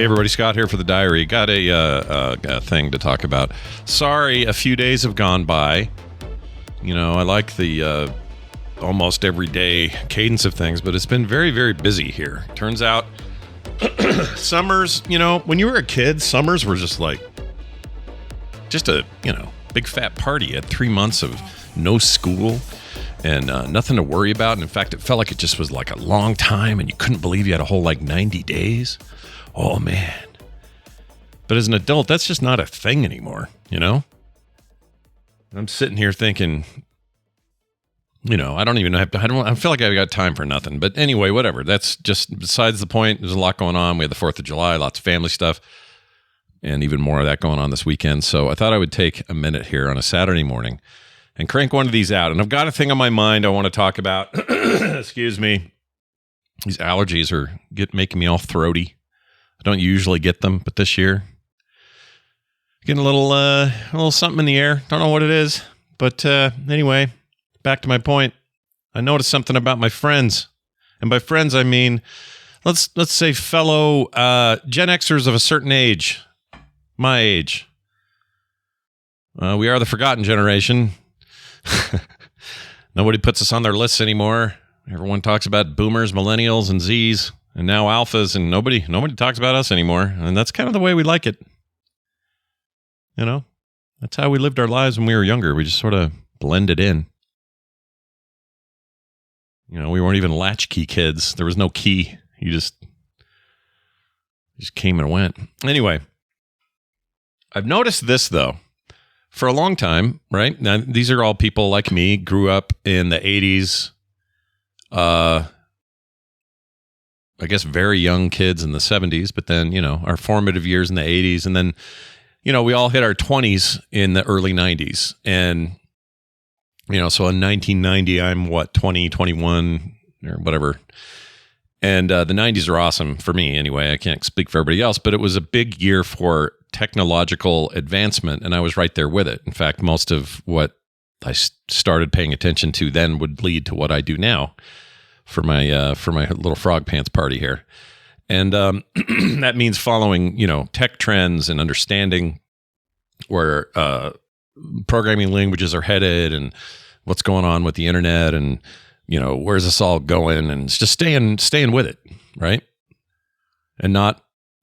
Hey everybody, Scott here for the diary. Got a thing to talk about. Sorry, a few days have gone by. You know, I like the almost everyday cadence of things, but it's been very, very busy here. Turns out, summers, you know, when you were a kid, summers were just like, just a, you know, big fat party. You had 3 months of no school and nothing to worry about. And in fact, it felt like it just was like a long time and you couldn't believe you had a whole like 90 days. Oh, man. But as an adult, that's just not a thing anymore, you know? I'm sitting here thinking, you know, I don't even have to, I feel like I've got time for nothing. But anyway, whatever. That's just besides the point. There's a lot going on. We had the 4th of July, lots of family stuff, and even more of that going on this weekend. So I thought I would take a minute here on a Saturday morning and crank one of these out. And I've got a thing on my mind I want to talk about. Excuse me. These allergies are making me all throaty. I don't usually get them, but this year, getting a little something in the air. Don't know what it is, but anyway, back to my point. I noticed something about my friends, and by friends I mean, let's say fellow Gen Xers of a certain age, my age. We are the forgotten generation. Nobody puts us on their lists anymore. Everyone talks about boomers, millennials, and Zs. And now alphas, and nobody talks about us anymore. And that's kind of the way we like it. You know, that's how we lived our lives when we were younger. We just sort of blended in. You know, we weren't even latchkey kids. There was no key. You just came and went. Anyway, I've noticed this, though, for a long time, right? Now, these are all people like me, grew up in the 80s, I guess very young kids in the 70s, but then, you know, our formative years in the 80s. And then, you know, we all hit our 20s in the early 90s. And, you know, so in 1990, I'm 20, 21 or whatever. And the 90s are awesome for me anyway. I can't speak for everybody else, but it was a big year for technological advancement. And I was right there with it. In fact, most of what I started paying attention to then would lead to what I do now. For my little frog pants party here. And that means following, you know, tech trends and understanding where programming languages are headed and what's going on with the internet and, you know, where's this all going, and it's just staying with it, right? And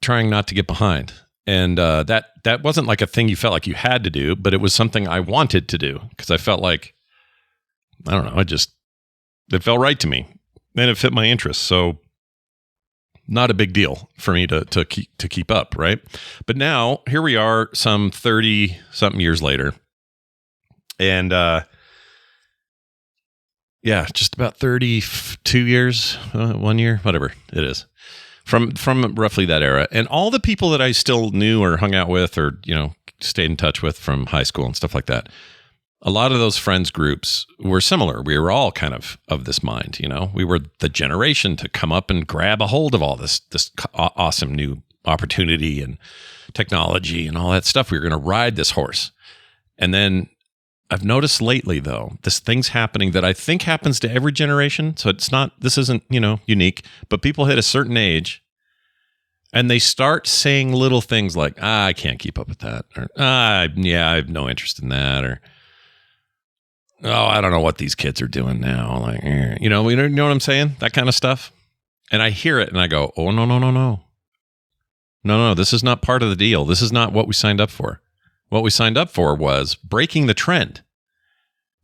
trying not to get behind. And that wasn't like a thing you felt like you had to do, but it was something I wanted to do because I felt like, I don't know, it felt right to me. And it fit my interests, so not a big deal for me to keep up, right? But now here we are, some 30-something years later, and just about 32 years, 1 year, whatever it is, from roughly that era, and all the people that I still knew or hung out with, or you know, stayed in touch with from high school and stuff like that. A lot of those friends groups were similar. We were all kind of this mind, you know. We were the generation to come up and grab a hold of all this awesome new opportunity and technology and all that stuff. We were going to ride this horse. And then I've noticed lately, though, this thing's happening that I think happens to every generation. So this isn't, you know, unique, but people hit a certain age and they start saying little things like, I can't keep up with that. Or, I have no interest in that. Or, oh, I don't know what these kids are doing now. Like, you know what I'm saying? That kind of stuff. And I hear it and I go, oh, no, this is not part of the deal. This is not what we signed up for. What we signed up for was breaking the trend.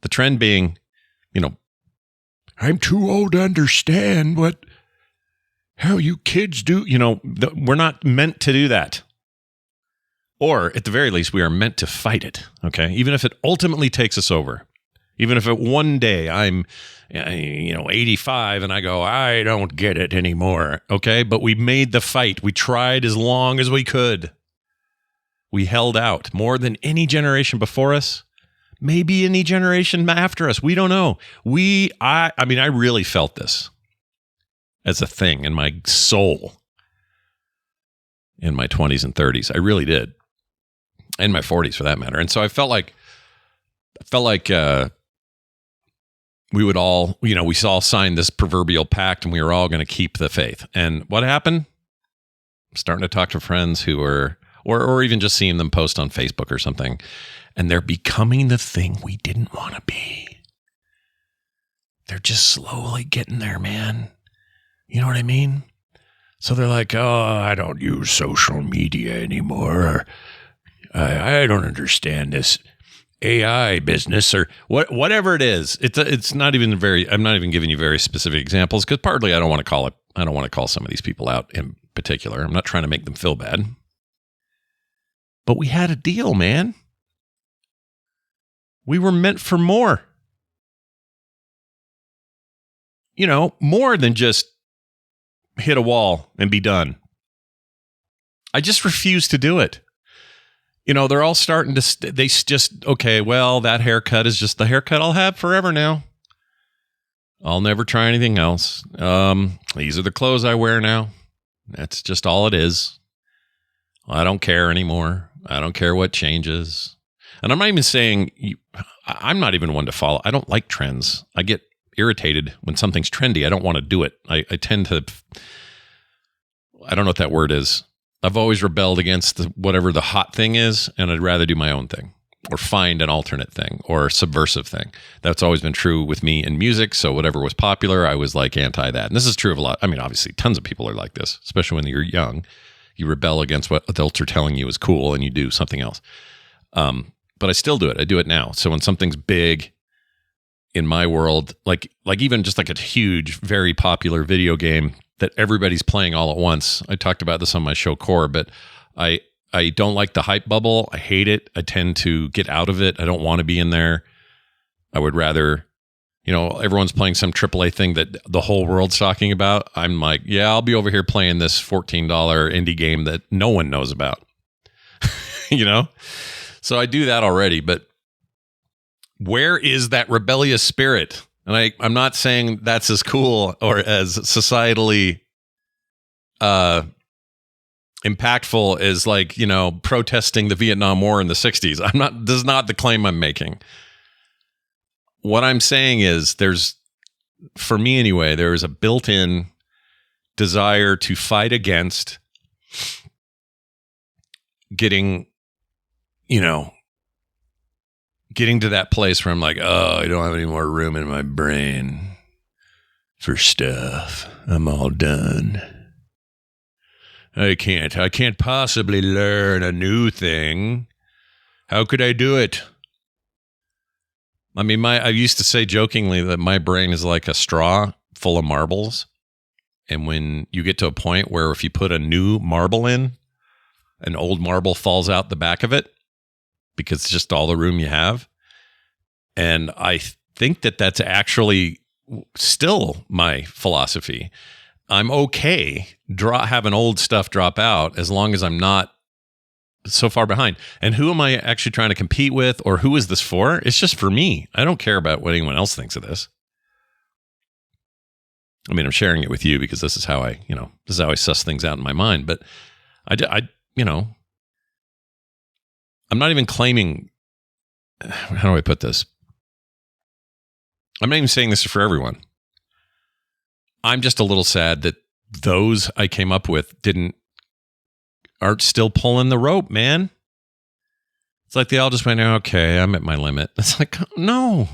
The trend being, you know, I'm too old to understand how you kids do. You know, we're not meant to do that. Or at the very least, we are meant to fight it. Okay. Even if it ultimately takes us over. Even if one day I'm, 85 and I go, I don't get it anymore. Okay. But we made the fight. We tried as long as we could. We held out more than any generation before us. Maybe any generation after us. We don't know. I really felt this as a thing in my soul in my 20s and 30s. I really did. In my 40s for that matter. And so I felt like we would all, we all signed this proverbial pact and we were all going to keep the faith. And what happened? starting to talk to friends who are, or even just seeing them post on Facebook or something, and they're becoming the thing we didn't want to be. They're just slowly getting there, man. You know what I mean? So they're like, oh, I don't use social media anymore. I don't understand this AI business or whatever it is. It's not even I'm not even giving you very specific examples because partly I don't want to call some of these people out in particular. I'm not trying to make them feel bad. But we had a deal, man. We were meant for more. You know, more than just hit a wall and be done. I just refuse to do it. You know, they're all starting to, okay, well, that haircut is just the haircut I'll have forever now. I'll never try anything else. These are the clothes I wear now. That's just all it is. I don't care anymore. I don't care what changes. And I'm not even saying, I'm not even one to follow. I don't like trends. I get irritated when something's trendy. I don't want to do it. I tend to, I don't know what that word is. I've always rebelled against whatever the hot thing is, and I'd rather do my own thing or find an alternate thing or a subversive thing. That's always been true with me in music. So whatever was popular, I was like anti that. And this is true of a lot. I mean, obviously, tons of people are like this, especially when you're young. You rebel against what adults are telling you is cool, and you do something else. But I still do it. I do it now. So when something's big in my world, like even just like a huge, very popular video game that everybody's playing all at once. I talked about this on my show Core, but I don't like the hype bubble. I hate it. I tend to get out of it. I don't want to be in there. I would rather, everyone's playing some AAA thing that the whole world's talking about. I'm like, yeah, I'll be over here playing this $14 indie game that no one knows about. So I do that already, but where is that rebellious spirit? And I'm not saying that's as cool or as societally impactful as protesting the Vietnam War in the 60s. This is not the claim I'm making. What I'm saying is for me anyway, there is a built-in desire to fight against getting to that place where I'm like, oh, I don't have any more room in my brain for stuff. I'm all done. I can't possibly learn a new thing. How could I do it? I mean, I used to say jokingly that my brain is like a straw full of marbles. And when you get to a point where if you put a new marble in, an old marble falls out the back of it, because it's just all the room you have. And I think that that's actually still my philosophy. I'm okay having old stuff drop out as long as I'm not so far behind. And who am I actually trying to compete with, or who is this for? It's just for me. I don't care about what anyone else thinks of this. I mean, I'm sharing it with you because this is how I suss things out in my mind. But I'm not even claiming, how do I put this? I'm not even saying this is for everyone. I'm just a little sad that those I came up with aren't still pulling the rope, man. It's like they all just went, okay, I'm at my limit. It's like, no,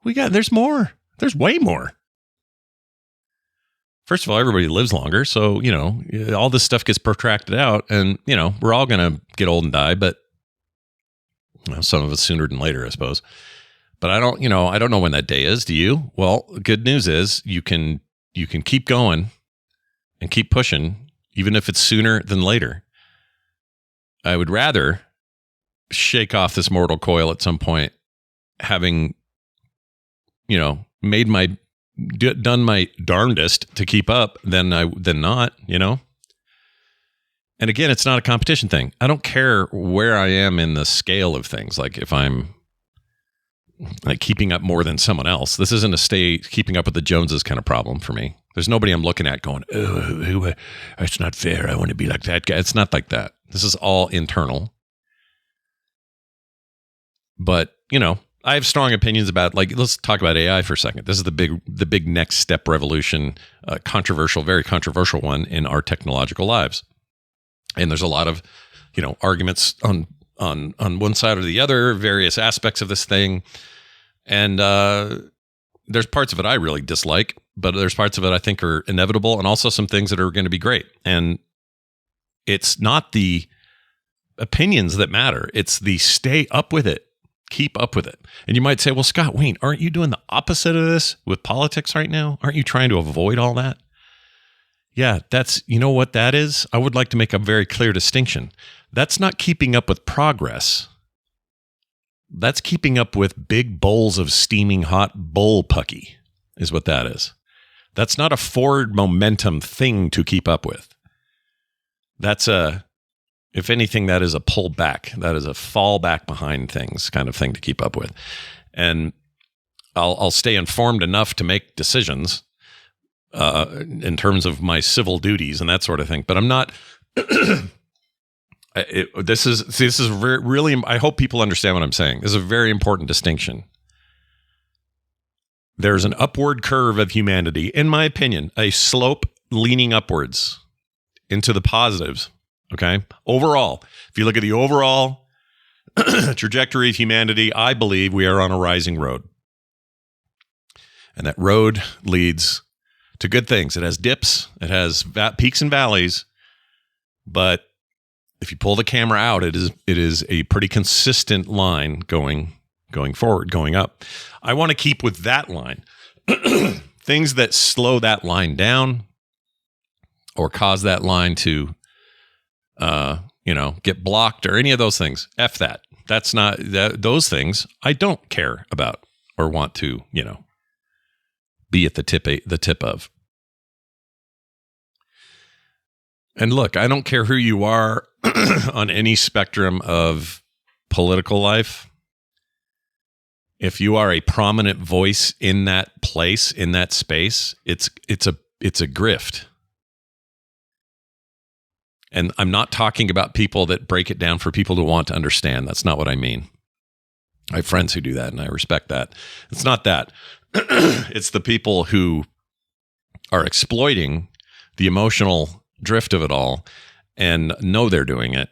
there's more. There's way more. First of all, everybody lives longer. So, all this stuff gets protracted out and, we're all going to get old and die, but some of us sooner than later, I suppose. But I don't know when that day is. Do you? Well, good news is you can keep going and keep pushing, even if it's sooner than later. I would rather shake off this mortal coil at some point, having, done my darndest to keep up than not, And again, it's not a competition thing. I don't care where I am in the scale of things. Like if I'm like keeping up more than someone else, this isn't keeping up with the Joneses kind of problem for me. There's nobody I'm looking at going, oh, it's not fair. I want to be like that guy. It's not like that. This is all internal. But, I have strong opinions about, like, let's talk about AI for a second. This is the big next step revolution, controversial, very controversial one in our technological lives. And there's a lot of, arguments on one side or the other, various aspects of this thing. And there's parts of it I really dislike, but there's parts of it I think are inevitable, and also some things that are going to be great. And it's not the opinions that matter. It's the stay up with it. Keep up with it. And you might say, well, Scott Wayne, aren't you doing the opposite of this with politics right now? Aren't you trying to avoid all that? Yeah, you know what that is? I would like to make a very clear distinction. That's not keeping up with progress. That's keeping up with big bowls of steaming hot bullpucky is what that is. That's not a forward momentum thing to keep up with. If anything, that is a pull back. That is a fall back behind things kind of thing to keep up with. And I'll stay informed enough to make decisions in terms of my civil duties and that sort of thing. But I'm not. This is really. I hope people understand what I'm saying. This is a very important distinction. There's an upward curve of humanity, in my opinion, a slope leaning upwards into the positives. Okay. Overall, if you look at the overall trajectory of humanity, I believe we are on a rising road. And that road leads to good things. It has dips, it has peaks and valleys, but if you pull the camera out, it is a pretty consistent line going forward, going up. I want to keep with that line. Things that slow that line down or cause that line to get blocked or any of those things. F that. That's not those things I don't care about or want to, be at the tip of. And look, I don't care who you are on any spectrum of political life. If you are a prominent voice in that place, in that space, it's a grift. And I'm not talking about people that break it down for people to want to understand. That's not what I mean. I have friends who do that, and I respect that. It's not that. It's the people who are exploiting the emotional drift of it all and know they're doing it.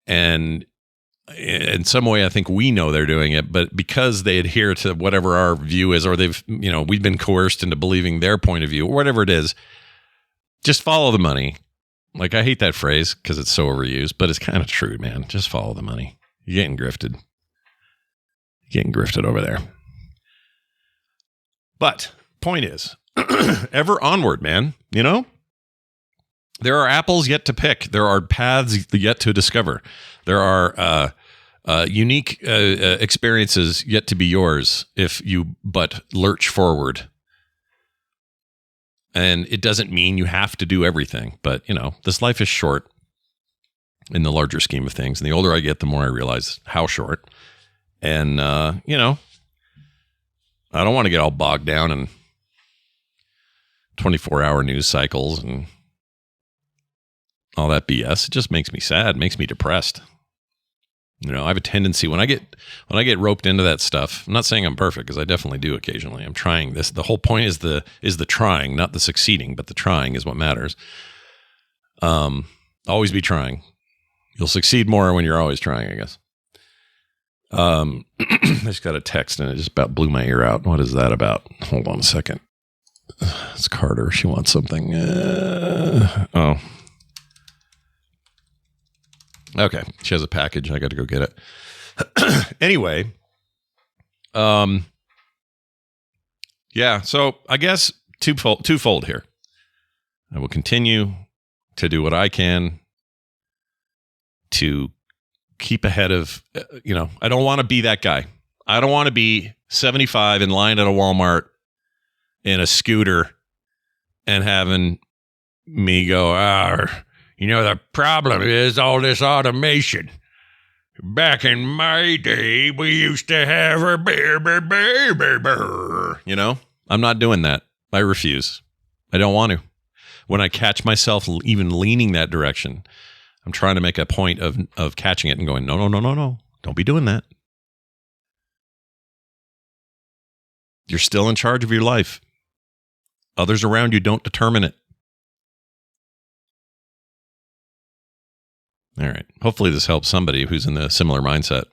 And in some way, I think we know they're doing it, but because they adhere to whatever our view is, or we've been coerced into believing their point of view, or whatever it is, just follow the money. Like, I hate that phrase because it's so overused, but it's kind of true, man. Just follow the money. You're getting grifted. You're getting grifted over there. But point is, ever onward, man. There are apples yet to pick. There are paths yet to discover. There are unique experiences yet to be yours if you but lurch forward. And it doesn't mean you have to do everything, but this life is short in the larger scheme of things. And the older I get, the more I realize how short. And I don't want to get all bogged down in 24-hour news cycles and all that BS. It just makes me sad, makes me depressed. I have a tendency when I get roped into that stuff. I'm not saying I'm perfect, because I definitely do occasionally. I'm trying this. The whole point is the trying, not the succeeding, but the trying is what matters. Always be trying. You'll succeed more when you're always trying, I guess. I just got a text and it just about blew my ear out. What is that about? Hold on a second. It's Carter. She wants something. Oh. Okay. She has a package. I got to go get it. Anyway. Yeah. So I guess twofold here. I will continue to do what I can to keep ahead of, I don't want to be that guy. I don't want to be 75 in line at a Walmart in a scooter and having me go, the problem is all this automation. Back in my day, we used to have a I'm not doing that. I refuse. I don't want to. When I catch myself even leaning that direction, I'm trying to make a point of catching it and going, no. Don't be doing that. You're still in charge of your life. Others around you don't determine it. All right. Hopefully this helps somebody who's in a similar mindset.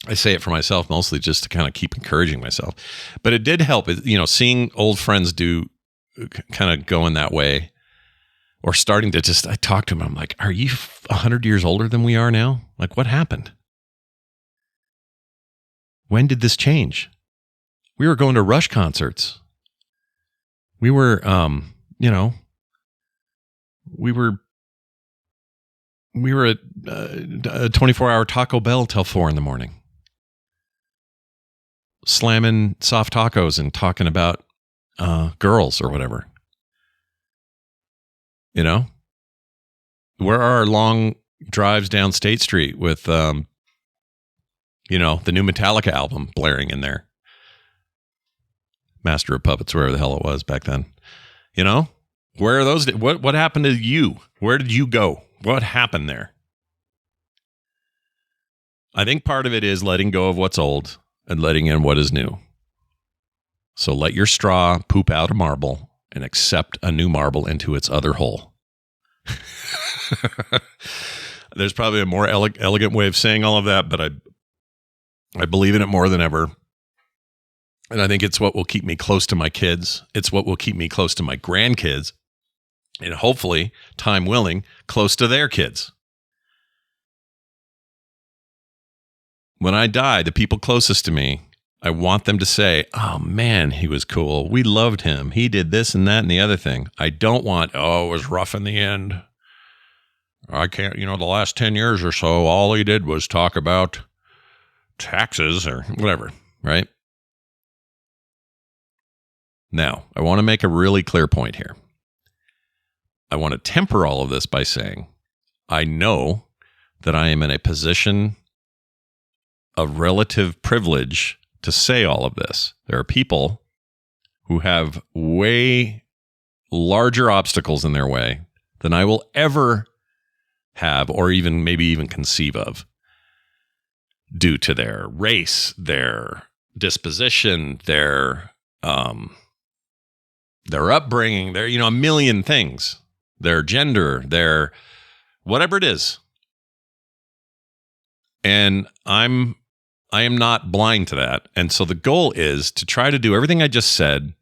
I say it for myself mostly just to kind of keep encouraging myself. But it did help, seeing old friends kind of going that way, or starting to I talk to them. I'm like, are you 100 years older than we are now? Like, what happened? When did this change? We were going to Rush concerts. We were, we were at a 24-hour Taco Bell till 4 a.m, slamming soft tacos and talking about girls or whatever. Where are our long drives down State Street with, the new Metallica album blaring in there? Master of Puppets, wherever the hell it was back then. Where are those? What happened to you? Where did you go? What happened there? I think part of it is letting go of what's old and letting in what is new. So let your straw poop out a marble and accept a new marble into its other hole. There's probably a more elegant way of saying all of that, but I believe in it more than ever. And I think it's what will keep me close to my kids. It's what will keep me close to my grandkids. And hopefully, time willing, close to their kids. When I die, the people closest to me, I want them to say, oh man, he was cool. We loved him. He did this and that and the other thing. I don't want, it was rough in the end. I can't, the last 10 years or so, all he did was talk about taxes or whatever, right? Now, I want to make a really clear point here. I want to temper all of this by saying, I know that I am in a position of relative privilege to say all of this. There are people who have way larger obstacles in their way than I will ever have, or maybe even conceive of, due to their race, their disposition, their upbringing, their, a million things, their gender, their whatever it is. And I am not blind to that. And so the goal is to try to do everything I just said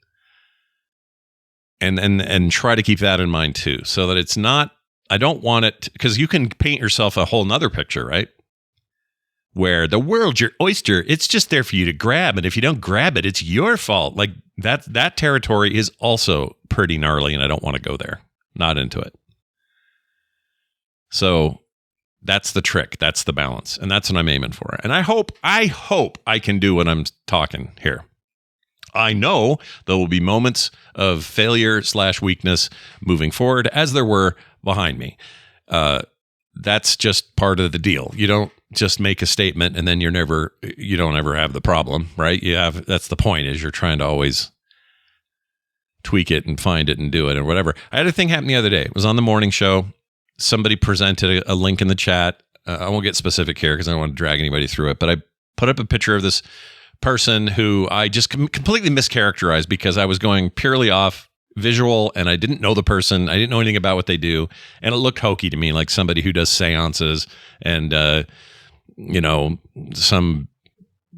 and try to keep that in mind too. So that it's not, I don't want it, because you can paint yourself a whole nother picture, right? Where the world's your oyster, it's just there for you to grab. And if you don't grab it, it's your fault. Like that territory is also pretty gnarly, and I don't want to go there. Not into it. So that's the trick. That's the balance. And that's what I'm aiming for. And I hope I can do what I'm talking here. I know there will be moments of failure / weakness moving forward, as there were behind me. That's just part of the deal. You don't just make a statement and then you don't ever have the problem, right? That's the point, is you're trying to always tweak it and find it and do it and whatever. I had a thing happen the other day. It was on the morning show. Somebody presented a link in the chat. I won't get specific here because I don't want to drag anybody through it, but I put up a picture of this person who I just completely mischaracterized because I was going purely off visual and I didn't know the person. I didn't know anything about what they do. And it looked hokey to me, like somebody who does seances and, some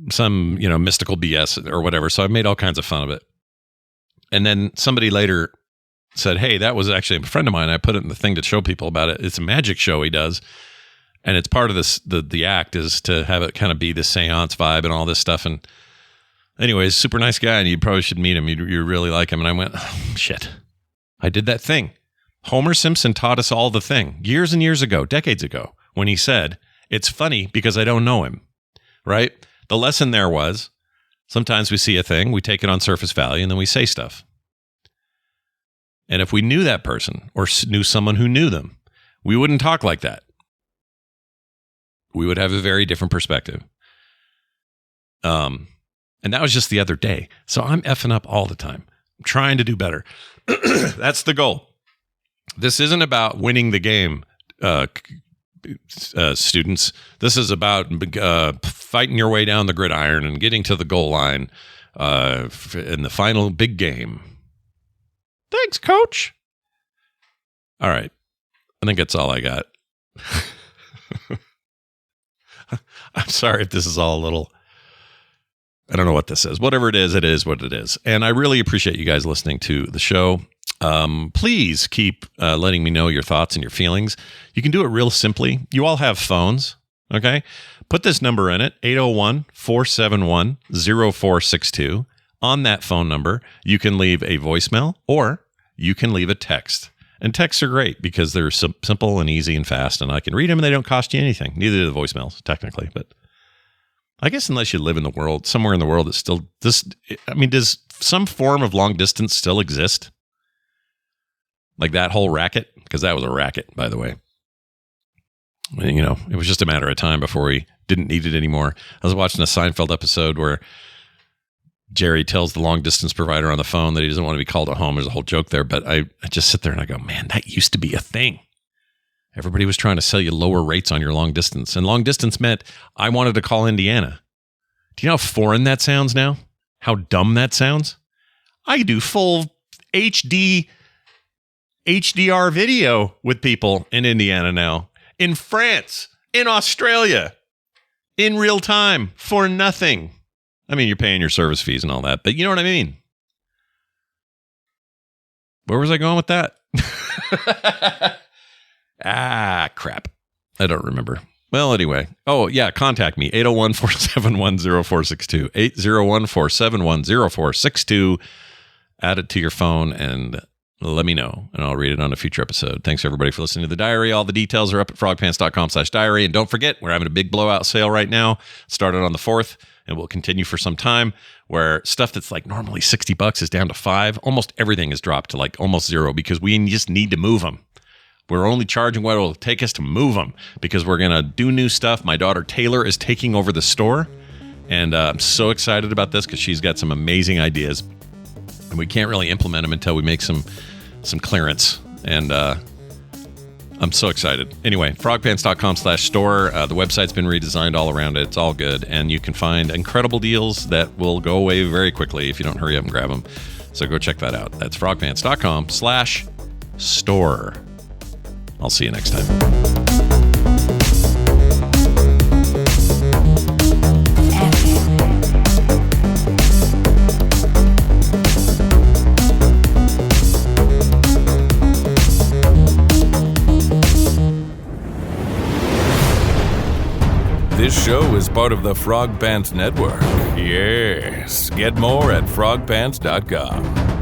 mystical BS or whatever. So I made all kinds of fun of it. And then somebody later said, hey, that was actually a friend of mine. I put it in the thing to show people about it. It's a magic show he does. And it's part of this, the act is to have it kind of be the seance vibe and all this stuff. And anyways, super nice guy, and you probably should meet him. You really like him. And I went, oh, shit, I did that thing. Homer Simpson taught us all the thing years and years ago, decades ago, when he said, it's funny because I don't know him, right? The lesson there was, sometimes we see a thing, we take it on surface value, and then we say stuff. And if we knew that person or knew someone who knew them, we wouldn't talk like that. We would have a very different perspective. And that was just the other day. So I'm effing up all the time. I'm trying to do better. That's the goal. This isn't about winning the game, students. This is about fighting your way down the gridiron and getting to the goal line in the final big game. Thanks, Coach. All right. I think that's all I got. I'm sorry if this is all a little... I don't know what this is. Whatever it is what it is. And I really appreciate you guys listening to the show. Please keep letting me know your thoughts and your feelings. You can do it real simply. You all have phones, okay? Put this number in it, 801-471-0462. On that phone number, you can leave a voicemail or you can leave a text. And texts are great because they're simple and easy and fast, and I can read them and they don't cost you anything. Neither do the voicemails, technically, but... I guess unless you live in the world, somewhere in the world that's still this. I mean, does some form of long distance still exist? Like that whole racket? Because that was a racket, by the way. You know, it was just a matter of time before we didn't need it anymore. I was watching a Seinfeld episode where Jerry tells the long distance provider on the phone that he doesn't want to be called at home. There's a whole joke there, but I just sit there and I go, man, that used to be a thing. Everybody was trying to sell you lower rates on your long distance. And long distance meant I wanted to call Indiana. Do you know how foreign that sounds now? How dumb that sounds? I do full HDR video with people in Indiana now. In France. In Australia. In real time. For nothing. I mean, you're paying your service fees and all that. But you know what I mean? Where was I going with that? Crap. I don't remember. Well, anyway. Oh, yeah. Contact me. 801-471-0462. 801-471-0462. Add it to your phone and let me know, and I'll read it on a future episode. Thanks, everybody, for listening to The Diary. All the details are up at frogpants.com/diary. And don't forget, we're having a big blowout sale right now. Started on the 4th, and will continue for some time, where stuff that's like normally $60 is down to $5. Almost everything is dropped to like almost $0 because we just need to move them. We're only charging what it will take us to move them because we're going to do new stuff. My daughter Taylor is taking over the store, and I'm so excited about this because she's got some amazing ideas, and we can't really implement them until we make some clearance, and I'm so excited. Anyway, frogpants.com/store. The website's been redesigned all around it. It's all good, and you can find incredible deals that will go away very quickly if you don't hurry up and grab them. So go check that out. That's frogpants.com/store. I'll see you next time. This show is part of the Frog Pants Network. Yes. Get more at frogpants.com.